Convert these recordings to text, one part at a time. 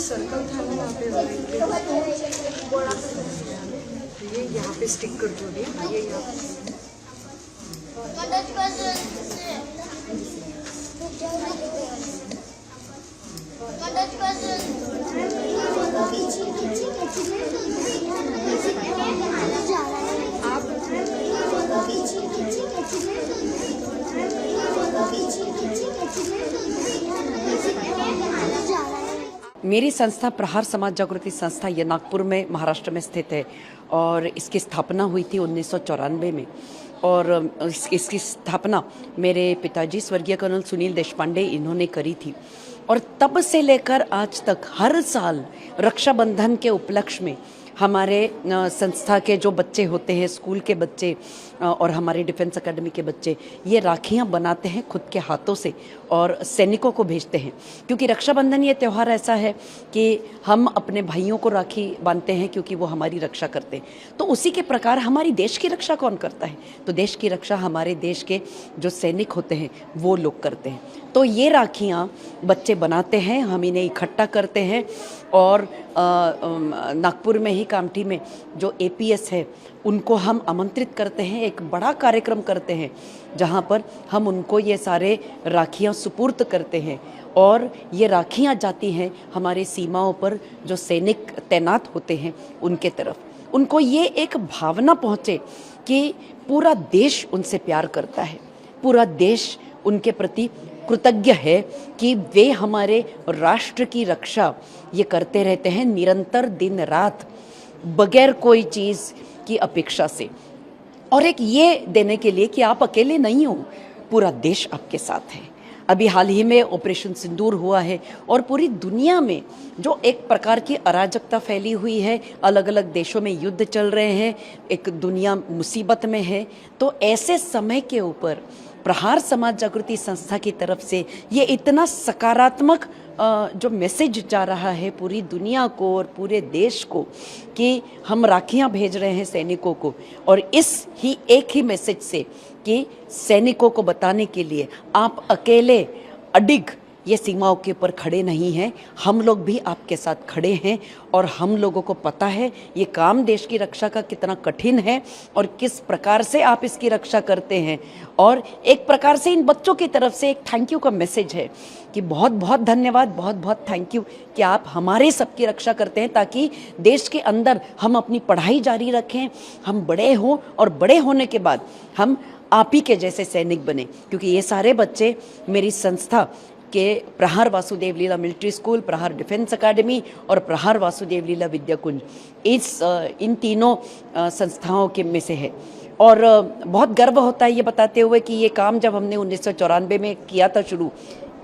Circle था ना वहाँ पे, ये यहाँ पे स्टिक कर दो, ये यहाँ मेरी संस्था प्रहार समाज जागृति संस्था ये नागपुर में महाराष्ट्र में स्थित है और इसकी स्थापना हुई थी 1994 में। और इसकी स्थापना मेरे पिताजी स्वर्गीय कर्नल सुनील देशपांडे इन्होंने करी थी। और तब से लेकर आज तक हर साल रक्षाबंधन के उपलक्ष्य में हमारे संस्था के जो बच्चे होते हैं, स्कूल के बच्चे और हमारे डिफेंस एकेडमी के बच्चे, ये राखियाँ बनाते हैं खुद के हाथों से और सैनिकों को भेजते हैं। क्योंकि रक्षाबंधन ये त्यौहार ऐसा है कि हम अपने भाइयों को राखी बांधते हैं क्योंकि वो हमारी रक्षा करते हैं। तो उसी के प्रकार हमारी देश की रक्षा कौन करता है? तो देश की रक्षा हमारे देश के जो सैनिक होते हैं वो लोग करते हैं। तो ये राखियाँ बच्चे बनाते हैं, हम इन्हें इकट्ठा करते हैं और नागपुर में ही कामठी में जो APS है उनको हम आमंत्रित करते हैं, एक बड़ा कार्यक्रम करते हैं जहाँ पर हम उनको ये सारे राखियाँ सुपुर्द करते हैं। और ये राखियाँ जाती हैं हमारे सीमाओं पर जो सैनिक तैनात होते हैं उनके तरफ। उनको ये एक भावना पहुँचे कि पूरा देश उनसे प्यार करता है, पूरा देश उनके प्रति कृतज्ञ है कि वे हमारे राष्ट्र की रक्षा ये करते रहते हैं निरंतर, दिन रात, बगैर कोई चीज़ की अपेक्षा से। और एक ये देने के लिए कि आप अकेले नहीं हो, पूरा देश आपके साथ है। अभी हाल ही में ऑपरेशन सिंदूर हुआ है और पूरी दुनिया में जो एक प्रकार की अराजकता फैली हुई है, अलग अलग देशों में युद्ध चल रहे हैं, एक दुनिया मुसीबत में है। तो ऐसे समय के ऊपर प्रहार समाज जागृति संस्था की तरफ से ये इतना सकारात्मक जो मैसेज जा रहा है पूरी दुनिया को और पूरे देश को कि हम राखियां भेज रहे हैं सैनिकों को, और इस ही एक ही मैसेज से कि सैनिकों को बताने के लिए आप अकेले अडिग ये सीमाओं के ऊपर खड़े नहीं हैं, हम लोग भी आपके साथ खड़े हैं। और हम लोगों को पता है ये काम देश की रक्षा का कितना कठिन है और किस प्रकार से आप इसकी रक्षा करते हैं। और एक प्रकार से इन बच्चों की तरफ से एक थैंक यू का मैसेज है कि बहुत बहुत धन्यवाद, बहुत बहुत थैंक यू कि आप हमारे सबकी रक्षा करते हैं, ताकि देश के अंदर हम अपनी पढ़ाई जारी रखें, हम बड़े हों और बड़े होने के बाद हम आप ही के जैसे सैनिक बने। क्योंकि ये सारे बच्चे मेरी संस्था के प्रहार वासुदेव लीला मिलिट्री स्कूल, प्रहार डिफेंस एकेडमी और प्रहार वासुदेव लीला विद्या कुंज, इन तीनों संस्थाओं के में से है। और बहुत गर्व होता है ये बताते हुए कि ये काम जब हमने 1994 में किया था शुरू,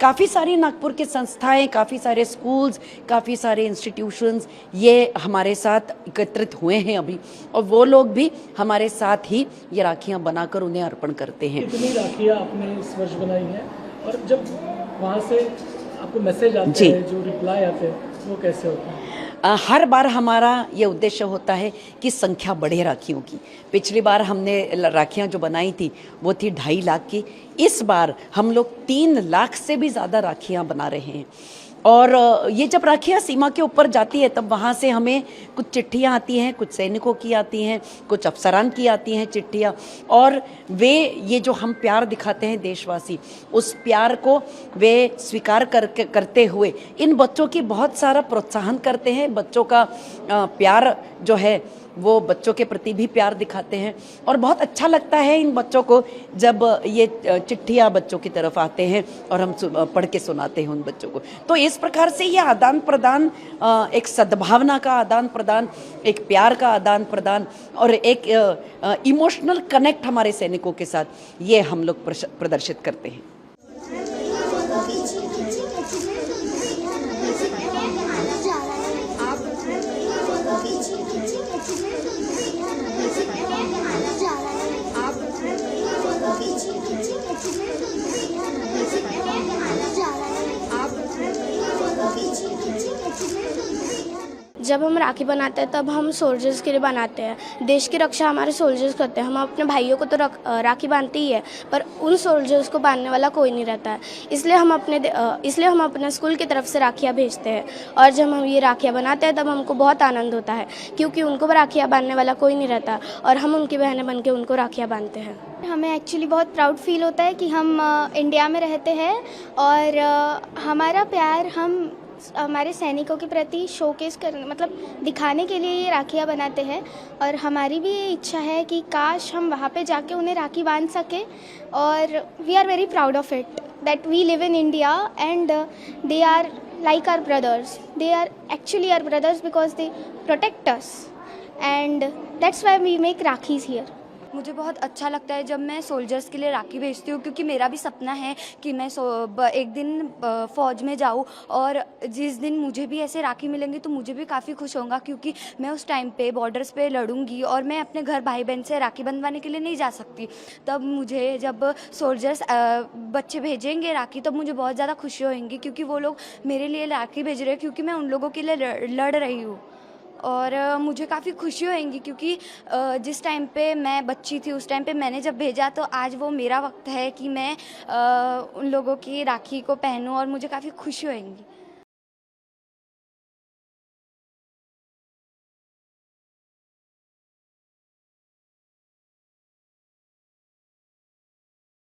काफ़ी सारी नागपुर की संस्थाएं, काफ़ी सारे स्कूल्स, काफ़ी सारे इंस्टीट्यूशंस ये हमारे साथ एकत्रित हुए हैं अभी, और वो लोग भी हमारे साथ ही ये राखियां बनाकर उन्हें अर्पण करते हैं। कितनी राखियां आपने इस वर्ष बनाई हैं और जब वहाँ से आपको मैसेज आते हैं, जो रिप्लाई आते हैं, वो कैसे होता है? हर बार हमारा ये उद्देश्य होता है कि संख्या बढ़े राखियों की। पिछली बार हमने राखियाँ जो बनाई थी वो थी 2.5 लाख की। इस बार हम लोग 3 लाख से भी ज़्यादा राखियाँ बना रहे हैं। और ये जब राखियाँ सीमा के ऊपर जाती है तब वहाँ से हमें कुछ चिट्ठियाँ आती हैं, कुछ सैनिकों की आती हैं, कुछ अफसरान की आती हैं चिट्ठियाँ। और वे ये जो हम प्यार दिखाते हैं देशवासी, उस प्यार को वे स्वीकार करते हुए इन बच्चों की बहुत सारा प्रोत्साहन करते हैं। बच्चों का प्यार जो है वो बच्चों के प्रति भी प्यार दिखाते हैं। और बहुत अच्छा लगता है इन बच्चों को जब ये चिट्ठियाँ बच्चों की तरफ आते हैं और हम पढ़ के सुनाते हैं उन बच्चों को। तो इस प्रकार से ये आदान प्रदान, एक सद्भावना का आदान प्रदान, एक प्यार का आदान प्रदान और एक इमोशनल कनेक्ट हमारे सैनिकों के साथ ये हम लोग प्रदर्शित करते हैं। आप जब हम राखी बनाते हैं तब हम सोल्जर्स के लिए बनाते हैं। देश की रक्षा हमारे सोल्जर्स करते हैं। हम अपने भाइयों को तो राखी बांधते ही है, पर उन सोल्जर्स को बांधने वाला कोई नहीं रहता है। इसलिए हम अपने स्कूल की तरफ से राखियाँ भेजते हैं, और जब हम ये राखियाँ बनाते हैं तब हमको बहुत आनंद होता है, क्योंकि उनको राखियाँ बांधने वाला कोई नहीं रहता और हम उनकी बहनें बन के उनको राखियाँ बांधते हैं। हमें एक्चुअली बहुत प्राउड फील होता है कि हम इंडिया में रहते हैं, और हमारा प्यार हम हमारे सैनिकों के प्रति शोकेस कर मतलब दिखाने के लिए ये राखियाँ बनाते हैं। और हमारी भी ये इच्छा है कि काश हम वहाँ पे जाके उन्हें राखी बांध सकें, और we are very proud of it that we live in India and they are like our brothers. They are actually our brothers because they protect us, and that's why we make Rakhis here. मुझे बहुत अच्छा लगता है जब मैं soldiers के लिए राखी भेजती हूँ, क्योंकि मेरा भी सपना है कि मैं एक दिन फ़ौज में जाऊँ, और जिस दिन मुझे भी ऐसे राखी मिलेंगी तो मुझे भी काफ़ी खुश होगा, क्योंकि मैं उस टाइम पे बॉर्डर्स पे लड़ूंगी और मैं अपने घर भाई बहन से राखी बंधवाने के लिए नहीं जा सकती। तब मुझे जब सोल्जर्स बच्चे भेजेंगे राखी, तब मुझे बहुत ज़्यादा खुशी होगी, क्योंकि वो लोग मेरे लिए राखी भेज रहे हैं, क्योंकि मैं उन लोगों के लिए लड़ रही हूँ। और मुझे काफ़ी खुशी होएगी, क्योंकि जिस टाइम पे मैं बच्ची थी उस टाइम पे मैंने जब भेजा, तो आज वो मेरा वक्त है कि मैं उन लोगों की राखी को पहनूं, और मुझे काफ़ी खुशी होएगी।